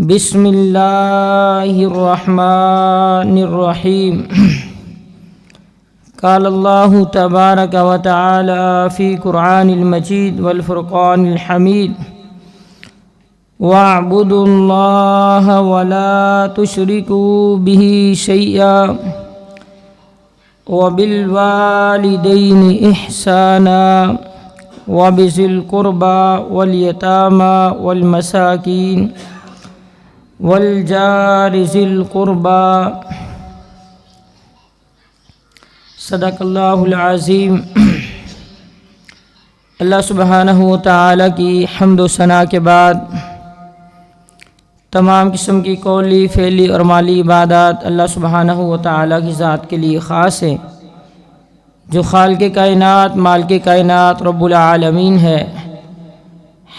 بسم اللہ الرحمن الرحیم قال اللہ تبارک و تعالی فی قرآن المجید والفرقان الحمید وَاعْبُدُوا اللَّهَ وَلَا تُشْرِكُوا بِهِ شَيْئًا وَبِالْوَالِدَيْنِ إِحْسَانًا وَبِذِي الْقُرْبَى وَالْيَتَامَى وَالْمَسَاكِينِ وَالْجَارِ ذِي الْقُرْبَى صدق اللہ العظیم۔ اللہ سبحانہ و تعالیٰ کی حمد و ثنا کے بعد تمام قسم کی قولی، فعلی اور مالی عبادات اللہ سبحانہ و تعالیٰ کی ذات کے لیے خاص ہے، جو خالق کائنات، مالک کائنات، رب العالمین ہے۔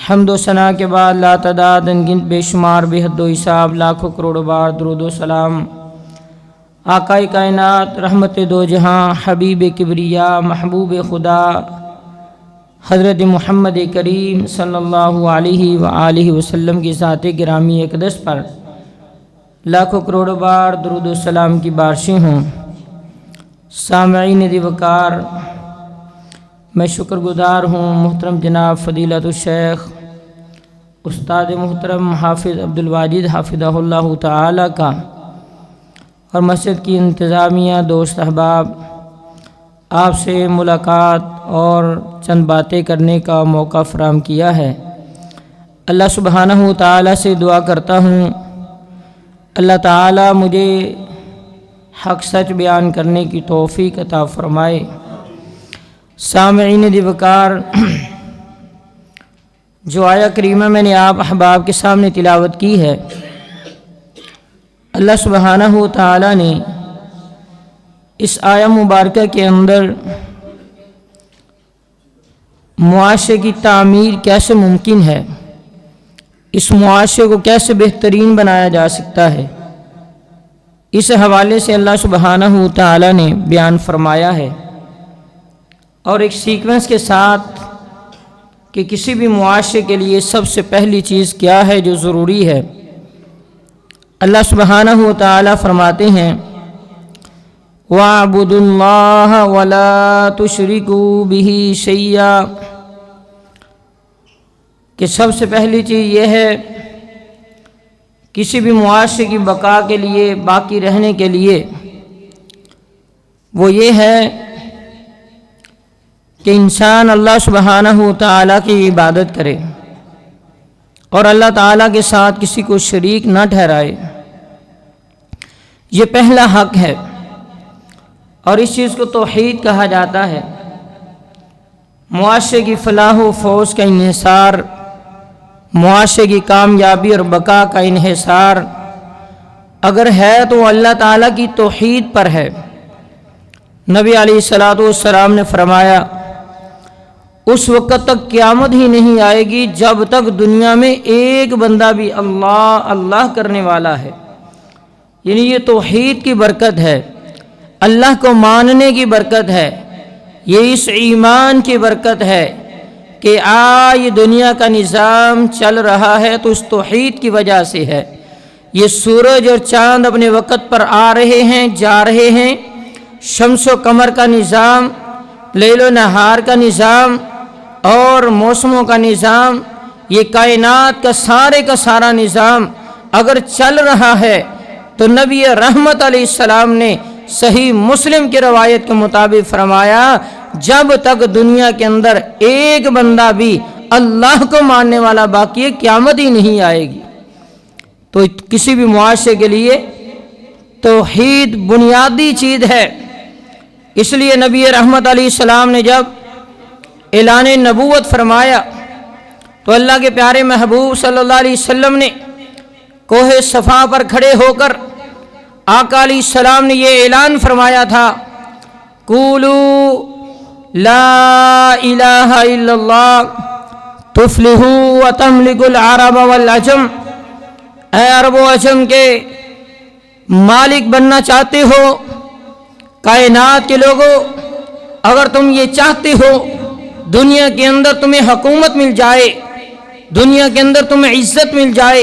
حمد و ثنا کے بعد لا تعداد انگنت بے شمار بے حد و حساب لاکھوں کروڑوں بار درود و سلام آقائے کائنات، رحمت دو جہاں، حبیب کبریا، محبوب خدا حضرت محمد کریم صلی اللہ علیہ وآلہ وسلم کی ذات گرامی اقدس پر لاکھوں کروڑوں بار درود و سلام کی بارشیں ہوں۔ سامعین دی وقار، میں شکر گزار ہوں محترم جناب فضیلت الشیخ استاد محترم حافظ عبدالواجد حافظہ اللہ تعالی کا اور مسجد کی انتظامیہ، دوست احباب، آپ سے ملاقات اور چند باتیں کرنے کا موقع فراہم کیا ہے۔ اللہ سبحانہ و تعالیٰ سے دعا کرتا ہوں اللہ تعالیٰ مجھے حق سچ بیان کرنے کی توفیق عطا فرمائے۔ سامعین دی وقار، جو آیہ کریمہ میں نے آپ احباب کے سامنے تلاوت کی ہے، اللہ سبحانہ و تعالیٰ نے اس آیہ مبارکہ کے اندر معاشرے کی تعمیر کیسے ممکن ہے، اس معاشرے کو کیسے بہترین بنایا جا سکتا ہے، اس حوالے سے اللہ سبحانہ و تعالیٰ نے بیان فرمایا ہے، اور ایک سیکوینس کے ساتھ کہ کسی بھی معاشرے کے لیے سب سے پہلی چیز کیا ہے جو ضروری ہے۔ اللہ سبحانہ و تعالیٰ فرماتے ہیں وَاعْبُدُوا اللَّهَ وَلَا تُشْرِكُوا بِهِ شَيْئًا، کہ سب سے پہلی چیز یہ ہے کسی بھی معاشرے کی بقا کے لیے، باقی رہنے کے لیے، وہ یہ ہے کہ انسان اللہ سبحانہ و تعالیٰ کی عبادت کرے اور اللہ تعالیٰ کے ساتھ کسی کو شریک نہ ٹھہرائے۔ یہ پہلا حق ہے، اور اس چیز کو توحید کہا جاتا ہے۔ معاشرے کی فلاح و فوز کا انحصار، معاشرے کی کامیابی اور بقا کا انحصار اگر ہے تو اللہ تعالیٰ کی توحید پر ہے۔ نبی علیہ الصلوۃ والسلام نے فرمایا اس وقت تک قیامت ہی نہیں آئے گی جب تک دنیا میں ایک بندہ بھی اللہ اللہ کرنے والا ہے، یعنی یہ توحید کی برکت ہے، اللہ کو ماننے کی برکت ہے، یہ اس ایمان کی برکت ہے کہ آج دنیا کا نظام چل رہا ہے تو اس توحید کی وجہ سے ہے۔ یہ سورج اور چاند اپنے وقت پر آ رہے ہیں، جا رہے ہیں، شمس و قمر کا نظام، لیل و نہار کا نظام اور موسموں کا نظام، یہ کائنات کا سارا نظام اگر چل رہا ہے تو نبی رحمت علیہ السلام نے صحیح مسلم کی روایت کے مطابق فرمایا جب تک دنیا کے اندر ایک بندہ بھی اللہ کو ماننے والا باقی ہے قیامت ہی نہیں آئے گی۔ تو کسی بھی معاشرے کے لیے توحید بنیادی چیز ہے۔ اس لیے نبی رحمت علیہ السلام نے جب اعلان نبوت فرمایا تو اللہ کے پیارے محبوب صلی اللہ علیہ وسلم نے کوہ صفا پر کھڑے ہو کر آقا علیہ السلام نے یہ اعلان فرمایا تھا قولوا لا الہ الا اللہ تفلحوا وتملکوا العرب والعجم، اے عرب و عجم کے مالک بننا چاہتے ہو، کائنات کے لوگوں، اگر تم یہ چاہتے ہو دنیا کے اندر تمہیں حکومت مل جائے، دنیا کے اندر تمہیں عزت مل جائے،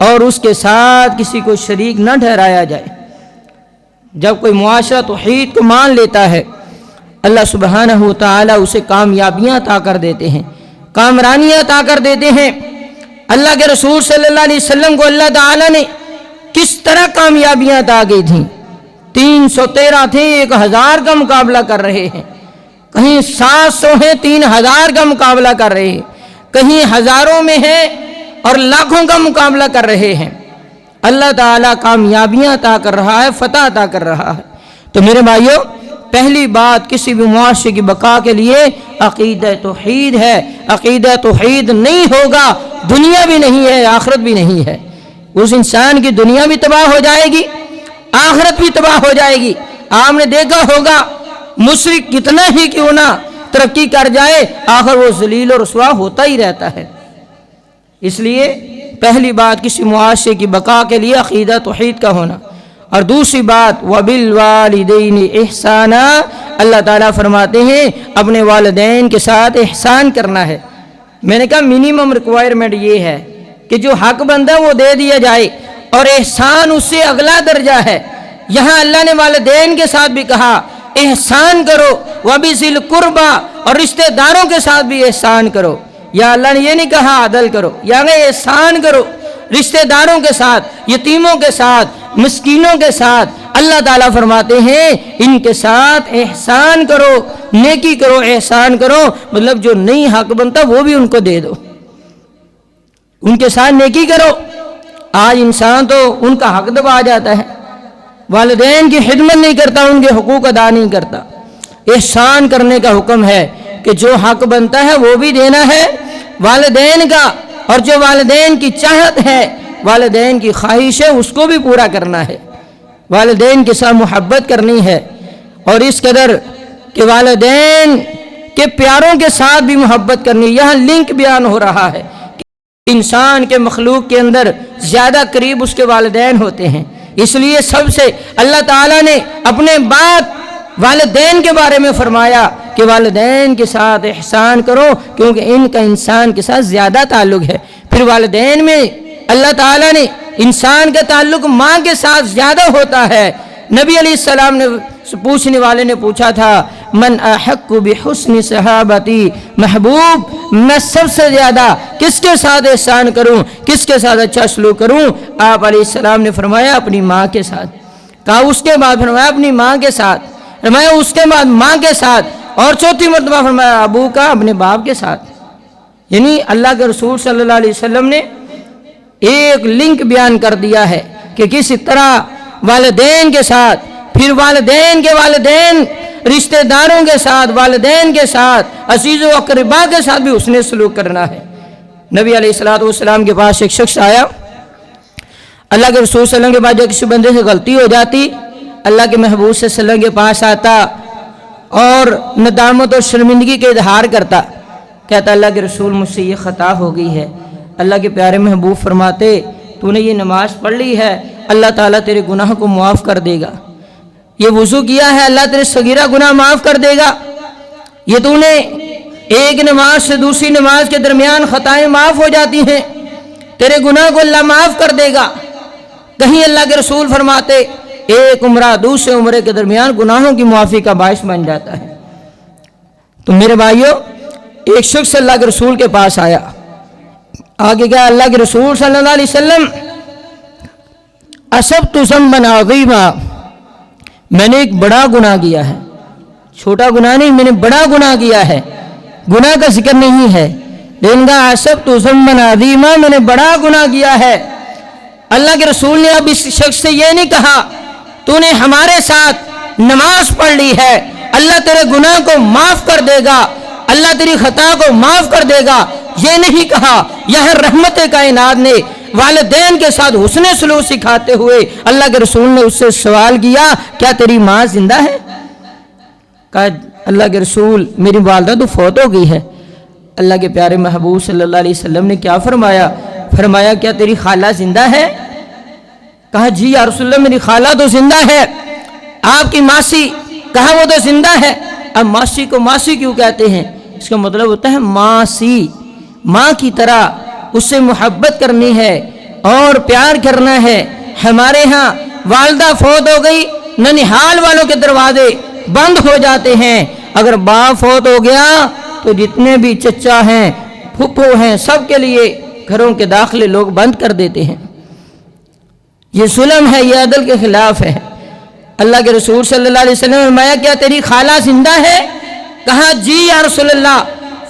اور اس کے ساتھ کسی کو شریک نہ ٹھہرایا جائے۔ جب کوئی معاشرہ توحید کو مان لیتا ہے، اللہ سبحانہ و تعالی اسے کامیابیاں عطا کر دیتے ہیں، کامرانیاں عطا کر دیتے ہیں۔ اللہ کے رسول صلی اللہ علیہ وسلم کو اللہ تعالی نے کس طرح کامیابیاں عطا کی تھیں؟ 313 تھے، 1000 کا مقابلہ کر رہے ہیں، کہیں 700 ہیں، 3000 کا مقابلہ کر رہے ہیں، کہیں ہزاروں میں ہیں اور لاکھوں کا مقابلہ کر رہے ہیں۔ اللہ تعالیٰ کامیابیاں عطا کر رہا ہے، فتح عطا کر رہا ہے۔ تو میرے بھائیوں، پہلی بات کسی بھی معاشرے کی بقا کے لیے عقیدہ توحید ہے۔ عقیدہ توحید نہیں ہوگا، دنیا بھی نہیں ہے، آخرت بھی نہیں ہے۔ اس انسان کی دنیا بھی تباہ ہو جائے گی، آخرت بھی تباہ ہو جائے گی۔ آپ نے دیکھا ہوگا مشرک کتنا ہی کیوں نہ ترقی کر جائے، آخر وہ ذلیل و رسوا ہوتا ہی رہتا ہے۔ اس لیے پہلی بات کسی معاشرے کی بقا کے لیے عقیدہ توحید کا ہونا۔ اور دوسری بات وَبِالْوَالِدَيْنِ إِحْسَانًا، اللہ تعالیٰ فرماتے ہیں اپنے والدین کے ساتھ احسان کرنا ہے۔ میں نے کہا منیمم ریکوائرمنٹ یہ ہے کہ جو حق بندہ وہ دے دیا جائے، اور احسان اس سے اگلا درجہ ہے۔ یہاں اللہ نے والدین کے ساتھ بھی کہا احسان کرو، وَبِذِي الْقُرْبَى، اور رشتہ داروں کے ساتھ بھی احسان کرو۔ یا اللہ نے یہ نہیں کہا عدل کرو، یعنی احسان کرو رشتہ داروں کے ساتھ، یتیموں کے ساتھ، مسکینوں کے ساتھ۔ اللہ تعالیٰ فرماتے ہیں ان کے ساتھ احسان کرو، نیکی کرو، احسان کرو، مطلب جو نہیں حق بنتا وہ بھی ان کو دے دو، ان کے ساتھ نیکی کرو۔ آج انسان تو ان کا حق دبا جاتا ہے، والدین کی خدمت نہیں کرتا، ان کے حقوق ادا نہیں کرتا۔ احسان کرنے کا حکم ہے کہ جو حق بنتا ہے وہ بھی دینا ہے والدین کا، اور جو والدین کی چاہت ہے، والدین کی خواہش ہے، اس کو بھی پورا کرنا ہے۔ والدین کے ساتھ محبت کرنی ہے، اور اس قدر کہ والدین کے پیاروں کے ساتھ بھی محبت کرنی۔ یہاں لنک بیان ہو رہا ہے کہ انسان کے مخلوق کے اندر زیادہ قریب اس کے والدین ہوتے ہیں، اس لیے سب سے اللہ تعالیٰ نے اپنے بات والدین کے بارے میں فرمایا کہ والدین کے ساتھ احسان کرو، کیونکہ ان کا انسان کے ساتھ زیادہ تعلق ہے۔ پھر والدین میں اللہ تعالیٰ نے انسان کا تعلق ماں کے ساتھ زیادہ ہوتا ہے۔ نبی علیہ السلام نے پوچھنے والے نے پوچھا تھا من احق بحسن صحابتی، محبوب میں سب سے زیادہ کس کے ساتھ احسان کروں، کس کے ساتھ اچھا سلوک کروں؟ آپ علیہ السلام نے فرمایا اپنی ماں کے ساتھ۔ کہا اس کے بعد؟ فرمایا اپنی ماں کے ساتھ۔ فرمایا اس کے بعد ماں کے ساتھ، اور چوتھی مرتبہ فرمایا ابو کا، اپنے باپ کے ساتھ۔ یعنی اللہ کے رسول صلی اللہ علیہ وسلم نے ایک لنک بیان کر دیا ہے کہ کس طرح والدین کے ساتھ، پھر والدین کے والدین، رشتہ داروں کے ساتھ، والدین کے ساتھ، عزیز و اقربا کے ساتھ بھی اس نے سلوک کرنا ہے۔ نبی علیہ السلام کے پاس ایک شخص آیا، اللہ کے رسول صلی اللہ علیہ وسلم کے پاس جب کسی بندے سے غلطی ہو جاتی، اللہ کے محبوب صلی اللہ علیہ وسلم کے پاس آتا اور ندامت اور شرمندگی کا اظہار کرتا، کہتا اللہ کے رسول مجھ سے یہ خطا ہو گئی ہے۔ اللہ کے پیارے محبوب فرماتے تو نے یہ نماز پڑھ لی ہے، اللہ تعالیٰ تیرے گناہ کو معاف کر دے گا۔ یہ وضو کیا ہے، اللہ تیرے صغیرہ گناہ معاف کر دے گا۔ یہ تو نے ایک نماز سے دوسری نماز کے درمیان خطائیں معاف ہو جاتی ہیں، تیرے گناہ کو اللہ معاف کر دے گا۔ کہیں اللہ کے رسول فرماتے ایک عمرہ دوسرے عمرے کے درمیان گناہوں کی معافی کا باعث بن جاتا ہے۔ تو میرے بھائیوں، ایک شخص اللہ کے رسول کے پاس آیا، آگے کیا اللہ کے رسول صلی اللہ علیہ وسلم اصبت ذنبا عظیما، میں نے ایک بڑا گناہ کیا ہے، چھوٹا گناہ نہیں، میں نے بڑا گناہ کیا ہے، گناہ کا ذکر نہیں ہے، لیکن کہا اصبت ذنبا عظیما، میں نے بڑا گناہ کیا ہے۔ اللہ کے رسول نے اب اس شخص سے یہ نہیں کہا تو نے ہمارے ساتھ نماز پڑھ لی ہے، اللہ تیرے گناہ کو معاف کر دے گا، اللہ تیری خطا کو معاف کر دے گا، یہ نہیں کہا۔ یہاں رحمت کائنات نے والدین کے ساتھ حسن سلوک سکھاتے ہوئے اللہ کے رسول نے اس سے سوال کیا کیا تیری ماں زندہ ہے؟ کہا اللہ کے رسول میری والدہ تو فوت ہو گئی ہے۔ اللہ کے پیارے محبوب صلی اللہ علیہ وسلم نے کیا فرمایا؟ فرمایا کیا تیری خالہ زندہ ہے؟ کہا جی یا رسول اللہ میری خالہ تو زندہ ہے۔ آپ کی ماسی؟ کہا وہ تو زندہ ہے۔ اب ماسی کو ماسی کیوں کہتے ہیں؟ اس کا مطلب ہوتا ہے ماسی، ماں کی طرح اس سے محبت کرنی ہے، اور پیار کرنا ہے۔ ہمارے ہاں والدہ فوت ہو گئی، ننیحال والوں کے دروازے بند ہو جاتے ہیں۔ اگر باپ فوت ہو گیا تو جتنے بھی چچا ہیں، پھپھو ہیں، سب کے لیے گھروں کے داخلے لوگ بند کر دیتے ہیں۔ یہ ظلم ہے، یہ عدل کے خلاف ہے۔ اللہ کے رسول صلی اللہ علیہ وسلم نے فرمایا کیا تیری خالہ زندہ ہے؟ کہا جی یا رسول اللہ۔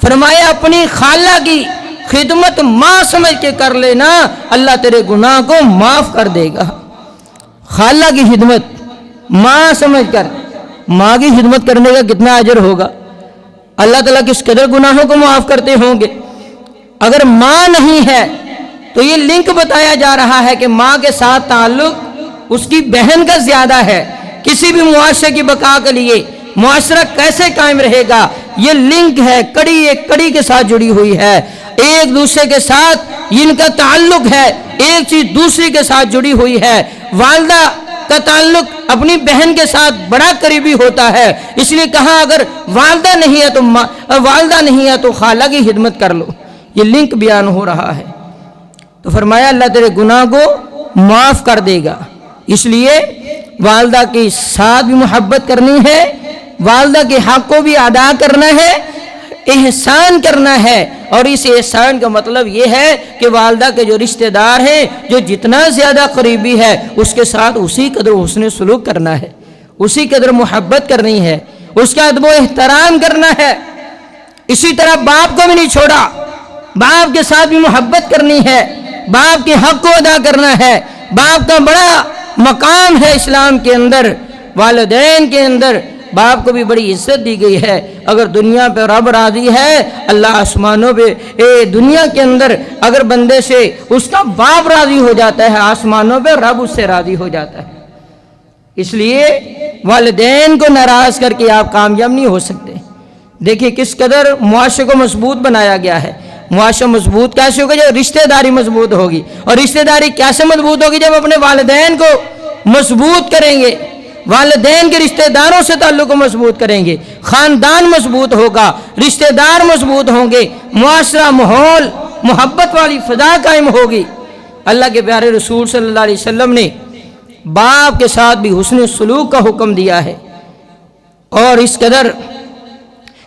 فرمایا اپنی خالہ کی خدمت ماں سمجھ کے کر لینا، اللہ تیرے گناہ کو معاف کر دے گا۔ خالہ کی خدمت ماں سمجھ کر، ماں کی خدمت کرنے کا کتنا اجر ہوگا، اللہ تعالیٰ کس قدر گناہوں کو معاف کرتے ہوں گے۔ اگر ماں نہیں ہے تو یہ لنک بتایا جا رہا ہے کہ ماں کے ساتھ تعلق اس کی بہن کا زیادہ ہے۔ کسی بھی معاشرے کی بقا کے لیے معاشرہ کیسے قائم رہے گا، یہ لنک ہے، کڑی ایک کڑی کے ساتھ جڑی ہوئی ہے، ایک دوسرے کے ساتھ ان کا تعلق ہے، ایک چیز دوسری کے ساتھ جڑی ہوئی ہے۔ والدہ کا تعلق اپنی بہن کے ساتھ بڑا قریبی ہوتا ہے، اس لیے کہا اگر والدہ نہیں ہے تو خالہ کی خدمت کر لو، یہ لنک بیان ہو رہا ہے۔ تو فرمایا اللہ تیرے گناہ کو معاف کر دے گا۔ اس لیے والدہ کے ساتھ بھی محبت کرنی ہے، والدہ کے حق کو بھی ادا کرنا ہے، احسان کرنا ہے۔ اور اس احسان کا مطلب یہ ہے کہ والدہ کے جو رشتہ دار ہیں، جو جتنا زیادہ قریبی ہے، اس کے ساتھ اسی قدر حسن سلوک کرنا ہے، اسی قدر محبت کرنی ہے، اس کا ادب و احترام کرنا ہے۔ اسی طرح باپ کو بھی نہیں چھوڑا، باپ کے ساتھ بھی محبت کرنی ہے، باپ کے حق کو ادا کرنا ہے۔ باپ کا بڑا مقام ہے اسلام کے اندر، والدین کے اندر باپ کو بھی بڑی عزت دی گئی ہے۔ اگر دنیا پہ رب راضی ہے، اللہ آسمانوں پہ دنیا کے اندر اگر بندے سے اس کا باپ راضی ہو جاتا ہے، آسمانوں پہ رب اس سے راضی ہو جاتا ہے۔ اس لیے والدین کو ناراض کر کے آپ کامیاب نہیں ہو سکتے۔ دیکھیے کس قدر معاشرے کو مضبوط بنایا گیا ہے۔ معاشرہ مضبوط کیسے ہوگا؟ جب رشتہ داری مضبوط ہوگی۔ اور رشتہ داری کیسے مضبوط ہوگی؟ جب اپنے والدین کو مضبوط کریں گے، والدین کے رشتہ داروں سے تعلق کو مضبوط کریں گے، خاندان مضبوط ہوگا، رشتہ دار مضبوط ہوں گے، معاشرہ، ماحول، محبت والی فضا قائم ہوگی۔ اللہ کے پیارے رسول صلی اللہ علیہ وسلم نے باپ کے ساتھ بھی حسن سلوک کا حکم دیا ہے، اور اس قدر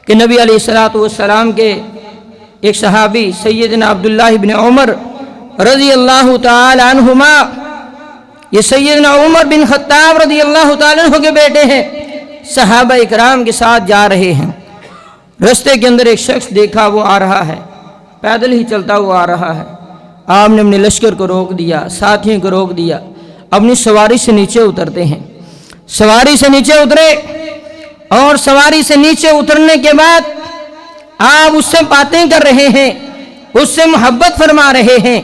کہ نبی علیہ السلام کے ایک صحابی سیدنا عبداللہ بن عمر رضی اللہ تعالی عنہما، یہ سیدنا عمر بن خطاب رضی اللہ تعالی عنہ کے بیٹے ہیں، صحابہ اکرام کے ساتھ جا رہے ہیں۔ رستے کے اندر ایک شخص دیکھا، وہ آ رہا ہے، پیدل ہی چلتا ہوا آ رہا ہے۔ آپ نے اپنے لشکر کو روک دیا، ساتھیوں کو روک دیا، اپنی سواری سے نیچے اترتے ہیں۔ سواری سے نیچے اترے، اور سواری سے نیچے اترنے کے بعد آپ اس سے باتیں کر رہے ہیں، اس سے محبت فرما رہے ہیں۔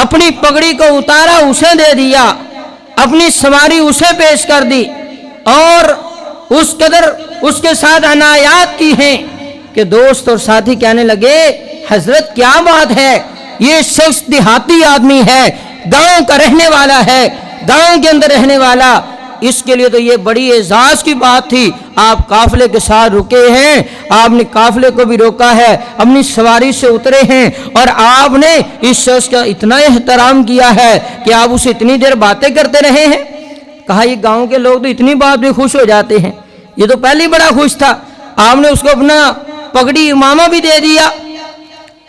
اپنی پگڑی کو اتارا، اسے دے دیا، اپنی سواری اسے پیش کر دی، اور اس قدر اس کے ساتھ عنایات کی ہیں کہ دوست اور ساتھی کہنے لگے حضرت کیا بات ہے، یہ شخص دیہاتی آدمی ہے، گاؤں کا رہنے والا ہے، گاؤں کے اندر رہنے والا، اس کے لیے تو یہ بڑی اعزاز کی بات تھی۔ آپ قافلے کے ساتھ رکے ہیں، آپ نے قافلے کو بھی روکا ہے، اپنی سواری سے اترے ہیں، اور آپ نے اس شخص کا اتنا احترام کیا ہے کہ آپ اسے اتنی دیر باتیں کرتے رہے ہیں۔ کہا یہ گاؤں کے لوگ تو اتنی بات بھی خوش ہو جاتے ہیں، یہ تو پہلے بڑا خوش تھا۔ آپ نے اس کو اپنا پگڑی امامہ بھی دے دیا،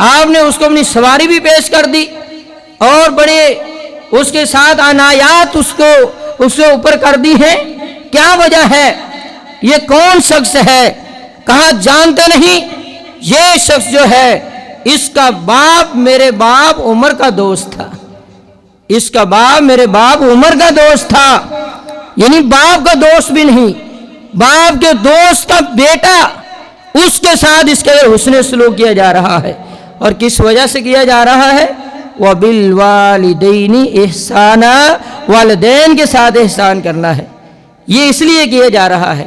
آپ نے اس کو اپنی سواری بھی پیش کر دی، اور بڑے اس کے ساتھ عنایات اس سے اوپر کر دی ہے۔ کیا وجہ ہے؟ یہ کون شخص ہے؟ کہا جانتے نہیں، یہ شخص جو ہے اس کا باپ میرے باپ عمر کا دوست تھا، اس کا باپ میرے باپ عمر کا دوست تھا، یعنی باپ کا دوست بھی نہیں، باپ کے دوست کا بیٹا، اس کے ساتھ اس کے حسن سلوک کیا جا رہا ہے۔ اور کس وجہ سے کیا جا رہا ہے؟ وَبِالْوَالِدَيْنِ إِحْسَانًا، والدین کے ساتھ احسان کرنا ہے، یہ اس لیے کیا جا رہا ہے۔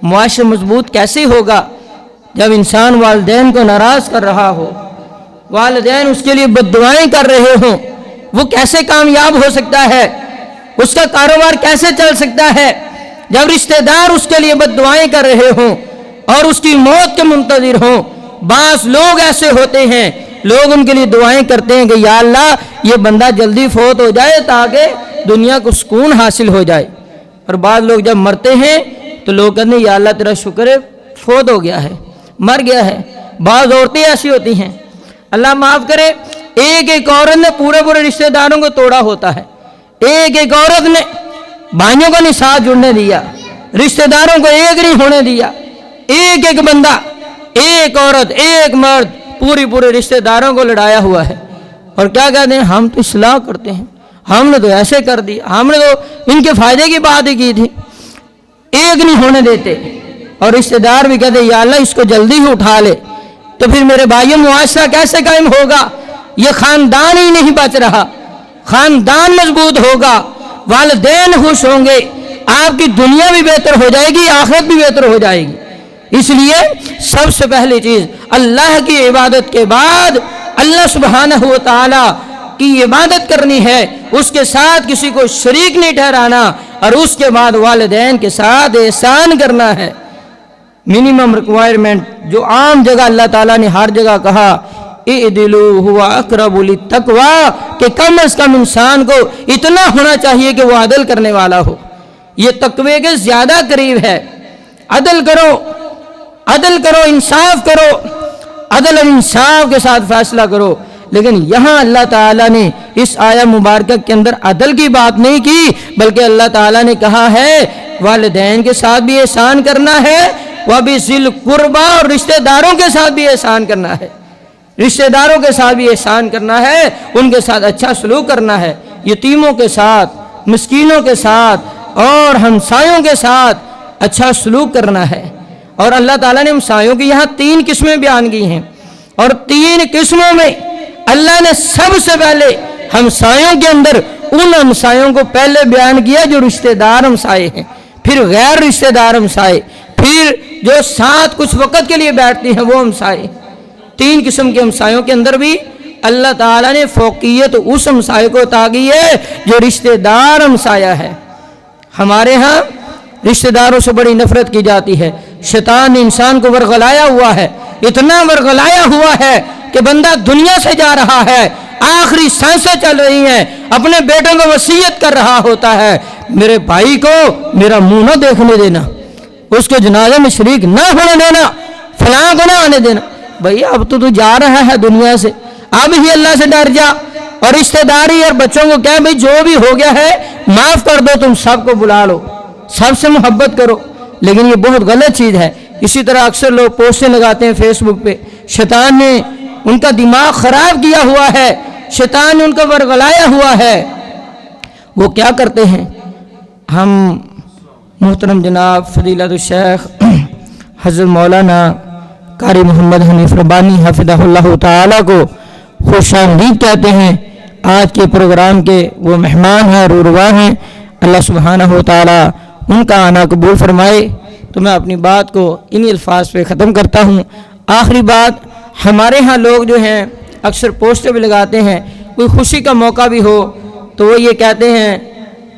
معاشرہ مضبوط کیسے ہوگا؟ جب انسان والدین کو ناراض کر رہا ہو، والدین اس کے لیے بد دعائیں کر رہے ہوں، وہ کیسے کامیاب ہو سکتا ہے؟ اس کا کاروبار کیسے چل سکتا ہے؟ جب رشتہ دار اس کے لیے بد دعائیں کر رہے ہوں اور اس کی موت کے منتظر ہوں۔ بعض لوگ ایسے ہوتے ہیں لوگ ان کے لیے دعائیں کرتے ہیں کہ یا اللہ یہ بندہ جلدی فوت ہو جائے تاکہ دنیا کو سکون حاصل ہو جائے. اور بعض لوگ جب مرتے ہیں تو لوگ کہتے ہیں یا اللہ تیرا شکر ہے فوت ہو گیا ہے, مر گیا ہے. بعض عورتیں ایسی ہوتی ہیں, اللہ معاف کرے, ایک ایک عورت نے پورے پورے رشتہ داروں کو توڑا ہوتا ہے. ایک ایک عورت نے بھائیوں کو نہیں ساتھ جڑنے دیا, رشتہ داروں کو ایک نہیں ہونے دیا. ایک ایک بندہ, ایک عورت, ایک مرد پورے رشتہ داروں کو لڑایا ہوا ہے. اور کیا کہتے ہیں, ہم تو اصلاح کرتے ہیں, ہم نے تو ایسے کر دیا, ہم نے تو ان کے فائدے کی بات ہی کی تھی. ایک نہیں ہونے دیتے. اور رشتہ دار بھی کہتے ہیں یا اللہ اس کو جلدی ہی اٹھا لے. تو پھر میرے بھائیوں معاشرہ کیسے قائم ہوگا؟ یہ خاندان ہی نہیں بچ رہا. خاندان مضبوط ہوگا, والدین خوش ہوں گے, آپ کی دنیا بھی بہتر ہو جائے گی, آخرت بھی بہتر ہو جائے گی. اس لیے سب سے پہلی چیز اللہ کی عبادت کے بعد اللہ سبحانہ و تعالی کی عبادت کرنی ہے, اس کے ساتھ کسی کو شریک نہیں ٹھہرانا, اور اس کے بعد والدین کے ساتھ احسان کرنا ہے. منیمم ریکوائرمنٹ جو عام جگہ اللہ تعالیٰ نے ہر جگہ کہا اعدلوا هو اقرب للتقوی, کہ کم از کم انسان کو اتنا ہونا چاہیے کہ وہ عدل کرنے والا ہو. یہ تقوی کے زیادہ قریب ہے. عدل کرو, عدل کرو, انصاف کرو, عدل اور انصاف کے ساتھ فیصلہ کرو. لیکن یہاں اللہ تعالیٰ نے اس آیہ مبارکہ کے اندر عدل کی بات نہیں کی, بلکہ اللہ تعالیٰ نے کہا ہے والدین کے ساتھ بھی احسان کرنا ہے, وَبِذِلْ قُرْبَى, اور رشتہ داروں کے ساتھ بھی احسان کرنا ہے. رشتہ داروں کے ساتھ بھی احسان کرنا ہے, ان کے ساتھ اچھا سلوک کرنا ہے. یتیموں کے ساتھ, مسکینوں کے ساتھ اور ہمسایوں کے ساتھ اچھا سلوک کرنا ہے. اور اللہ تعالیٰ نے ہمسایوں کی یہاں 3 قسمیں بیان کی ہیں, اور 3 قسموں میں اللہ نے سب سے پہلے ہمسایوں کے اندر ان ہمسایوں کو پہلے بیان کیا جو رشتہ دار ہمسائے ہیں, پھر غیر رشتہ دار ہمسائے, پھر جو ساتھ کچھ وقت کے لیے بیٹھتی ہیں وہ ہمسائے. 3 قسم کے ہمسایوں کے اندر بھی اللہ تعالیٰ نے فوقیت اس ہمسائے کو عطا کی ہے جو رشتہ دار ہمسایہ ہے. ہمارے ہاں رشتہ داروں سے بڑی نفرت کی جاتی ہے. شیطان نے انسان کو ورغلایا ہوا ہے, اتنا ورغلایا ہوا ہے کہ بندہ دنیا سے جا رہا ہے, آخری سانسیں چل رہی ہیں, اپنے بیٹوں کو وصیت کر رہا ہوتا ہے میرے بھائی کو میرا منہ نہ دیکھنے دینا, اس کو جنازے میں شریک نہ ہونے دینا, فلاں کو نہ آنے دینا. بھئی اب تو جا رہا ہے دنیا سے, اب ہی اللہ سے ڈر جا. اور رشتہ داری اور بچوں کو کہہ بھئی جو بھی ہو گیا ہے معاف کر دو, تم سب کو بلا لو, سب سے محبت کرو. لیکن یہ بہت غلط چیز ہے. اسی طرح اکثر لوگ پوسٹیں لگاتے ہیں فیس بک پہ, شیطان نے ان کا دماغ خراب کیا ہوا ہے, شیطان نے ان کو ورغلایا ہوا ہے. وہ کیا کرتے ہیں, ہم محترم جناب فضیلت الشیخ حضرت مولانا قاری محمد حنیف ربانی حفظہ اللہ تعالیٰ کو خوش آمدید کہتے ہیں. آج کے پروگرام کے وہ مہمان ہیں, روروا ہیں. اللہ سبحانہ و تعالیٰ ان کا آنا قبول فرمائے. تو میں اپنی بات کو انہی الفاظ پہ ختم کرتا ہوں. آخری بات, ہمارے ہاں لوگ جو ہیں اکثر پوسٹیں بھی لگاتے ہیں, کوئی خوشی کا موقع بھی ہو تو وہ یہ کہتے ہیں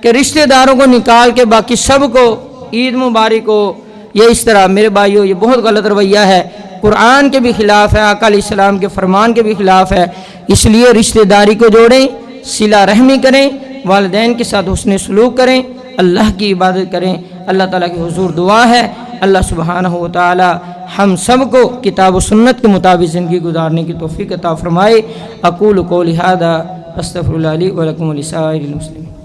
کہ رشتہ داروں کو نکال کے باقی سب کو عید مبارک ہو. یہ اس طرح میرے بھائیوں یہ بہت غلط رویہ ہے, قرآن کے بھی خلاف ہے, آقا علیہ السلام کے فرمان کے بھی خلاف ہے. اس لیے رشتہ داری کو جوڑیں, صلہ رحمی کریں, والدین کے ساتھ حسن سلوک کریں, اللہ کی عبادت کریں. اللہ تعالیٰ کی حضور دعا ہے اللہ سبحانہ و تعالی ہم سب کو کتاب و سنت کے مطابق زندگی گزارنے کی توفیق عطا فرمائے. اقول قولی ھذا استغفر اللہ لی و لکم ولسائر المسلمین.